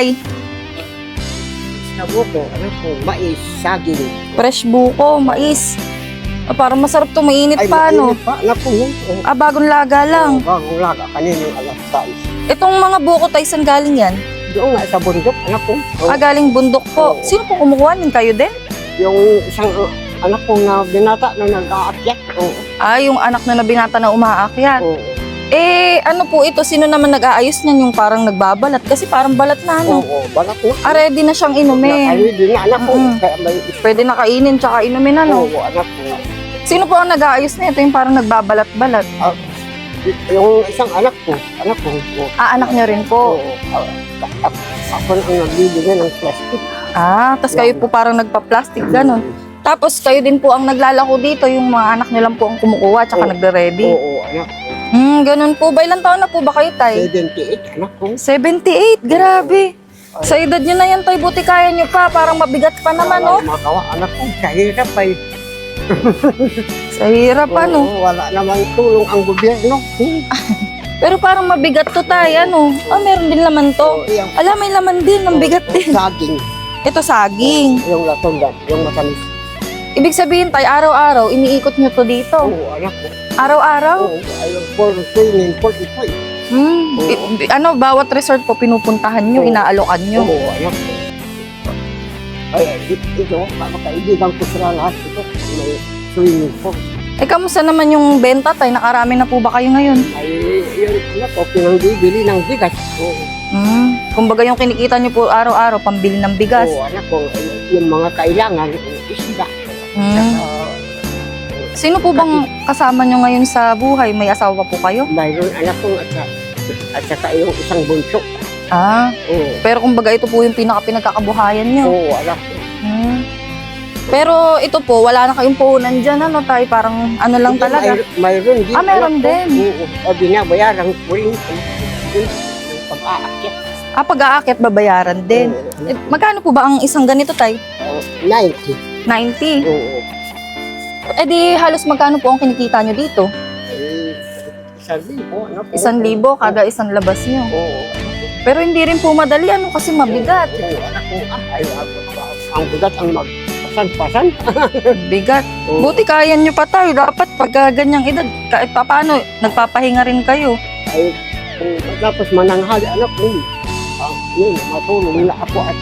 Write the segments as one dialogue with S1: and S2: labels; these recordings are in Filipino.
S1: tay?
S2: Sa buko, ano po, mais, saging.
S1: Fresh buko, mais. Ah, parang masarap to, mainit pa, no?
S2: mainit pa, anak po yun. Oh,
S1: Ah, bagong laga lang.
S2: bagong laga, kaninang alas 6.
S1: Itong mga buko tay, saan galing yan?
S2: Doon nga sa bundok, anak po. Oh,
S1: Ah, galing bundok po.
S2: Oo.
S1: Sino po kumukuha din? Kayo din?
S2: yung isang anak po na binata na nag-aakyat. Oh,
S1: Ah, yung anak na binata na umaakyat.
S2: oh,
S1: Eh, ano po ito? Sino naman nag-aayos niyan? Yung parang nagbabalat? Kasi parang balat na,
S2: oh,
S1: ano?
S2: oh, balak na.
S1: Ah, ready na siyang inumin.
S2: Nakahili na, anak po.
S1: Mm-mm.
S2: Kaya may
S1: Pwede na kainin tsaka inumin, ano?
S2: Oo, anak po.
S1: Sino po ang nag-aayos na ito? Yung parang nagbabalat-balat.
S2: Yung isang anak po. Oh,
S1: Ah, anak niyo rin po.
S2: oo, ako na ang nagbibigay ng plastic.
S1: Ah, tas kayo po parang nagpa-plastic, ganun. Tapos kayo din po ang naglalako dito, yung mga anak niyo lang po ang kumukuha tsaka
S2: Oo.
S1: nagre-ready.
S2: Oo, anak po.
S1: Ganun po ba? Ilang taon na po ba kayo, tay?
S2: 78, anak po.
S1: 78, grabe. Sa edad niyo na yan, tay, buti kaya niyo pa. Parang mabigat pa naman, oh.
S2: Makawa, anak ko, sa hirap ay.
S1: Sa hirap, ano.
S2: Oo, wala namang tulong ang gobyerno.
S1: Pero parang mabigat to, tay, ano. Ah, meron din laman to.
S2: Yung
S1: Alam, may laman din, ang bigat din.
S2: saging.
S1: Ito, saging.
S2: Yung latundan, yung matamis.
S1: Ibig sabihin, tay, araw-araw, iniikot niyo to dito.
S2: Oo, anak ko.
S1: Araw-araw?
S2: Oo, ayun, for swimming pool, ito eh.
S1: Ano, bawat resort po pinupuntahan nyo,
S2: Oo.
S1: inaalokan nyo.
S2: Oo, anak ko. Ay, ito, makakaibigan ko sila lahat. Ito, may swimming pool.
S1: Eh, kamusta naman yung benta, tay? Nakarami na po ba kayo ngayon?
S2: Ay, yun, anak ko, pinangbibili ng bigas. Oo,
S1: Kumbaga yung kinikita nyo po araw-araw, pambili ng bigas.
S2: oo, anak ko, yung mga kailangan, isda.
S1: Mm. Sino po bang kasama nyo ngayon sa buhay? May asawa po kayo?
S2: Mayroon anak ko at saka yung isang bunso.
S1: Ah,
S2: Oo,
S1: pero kumbaga ito po yung pinagkakabuhayan nyo.
S2: oo, anak ko.
S1: Pero ito po, wala na kayong puhunan dyan, ano, tay? Parang ano lang talaga.
S2: Mayroon din.
S1: Ah, meron
S2: anak ko.
S1: din.
S2: Oo, o binabayaran ko rin. Yung pag-aakyat.
S1: Ah, pag-aakyat babayaran din.
S2: Oo,
S1: Eh, magkano po ba ang isang ganito, tay?
S2: 90.
S1: 90.
S2: Oo.
S1: Eh di halos magkano po ang kinikita nyo dito?
S2: Eh, 1,000, anak ko.
S1: 1,000 kada isang labas nyo.
S2: Oo.
S1: Pero hindi rin po madali, ano, kasi mabigat.
S2: Oo, anak ko. Ay, ang bigat ang magpasan-pasan.
S1: Bigat.
S2: Oo.
S1: Buti kaya nyo pa tayo. Dapat pag ganyang edad, kahit pa paano, nagpapahinga rin kayo.
S2: Ay, tapos mananghali, anak ko. Yun, matulong na ako at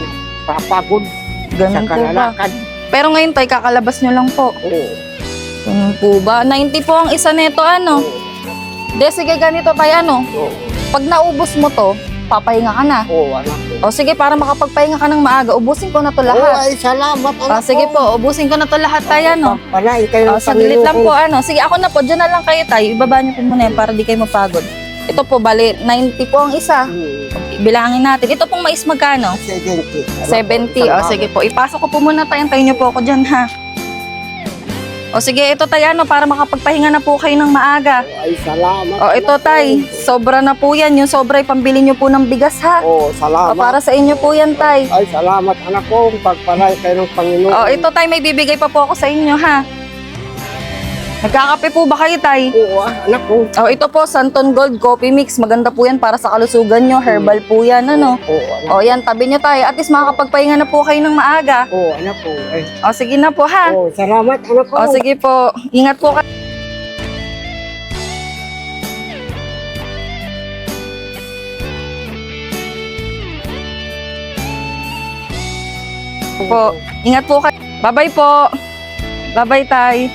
S2: papagod
S1: Ganun
S2: sa
S1: po ba?
S2: kalalakad.
S1: Pero ngayon tayo, kakalabas nyo lang po.
S2: Oo.
S1: Ganun po ba? 90 po ang isa neto, ano? De, sige, ganito tayo, ano?
S2: Oo.
S1: Pag naubos mo to, papahinga ka na.
S2: Oo, anak ko.
S1: O sige, para makapagpahinga ka ng maaga, ubusin ko na to
S2: Oo,
S1: lahat.
S2: ay, salamat, anak
S1: Sige
S2: ko.
S1: po, ubusin ko na to lahat tayo, ano?
S2: Panahin kayo ng
S1: Saglit lang po,
S2: Panginoon.
S1: ano. Sige, ako na po, dyan na lang kayo tayo. Ibaba niyo po muna yan para di kayo mapagod. Ito po, bali, 90 po ang isa. Bilangin natin. Ito pong mais magkano?
S2: 70.
S1: 70. O, sige po. Ipasok ko po muna tayo. Tayo niyo po ako dyan, ha? O, sige, ito tayo, ano, para makapagpahinga na po kayo ng maaga.
S2: Ay, salamat.
S1: O, ito tay. Sobra na po yan. Yung sobra, pambili niyo po ng bigas, ha?
S2: Oo,
S1: O,
S2: salamat.
S1: para sa inyo po yan, tay.
S2: Ay, salamat, anak ko. Pagpalain kayo ng Panginoon.
S1: O, ito tay, may bibigay pa po ako sa inyo, ha? Nagkakape po ba kayo, tay?
S2: Oo, anak ko.
S1: O, ito po, Santon Gold Coffee Mix. Maganda po yan para sa kalusugan nyo. Herbal po yan, ano?
S2: Oo, anak.
S1: O, yan, tabi nyo tayo. At least makakapagpahinga na po kayo ng maaga.
S2: Oo, anak ko. Ay,
S1: O, sige na po, ha?
S2: oo, salamat, anak ko.
S1: O, sige po. Ingat po kayo. Po. Ingat po kayo. Bye-bye po. Bye-bye, tay.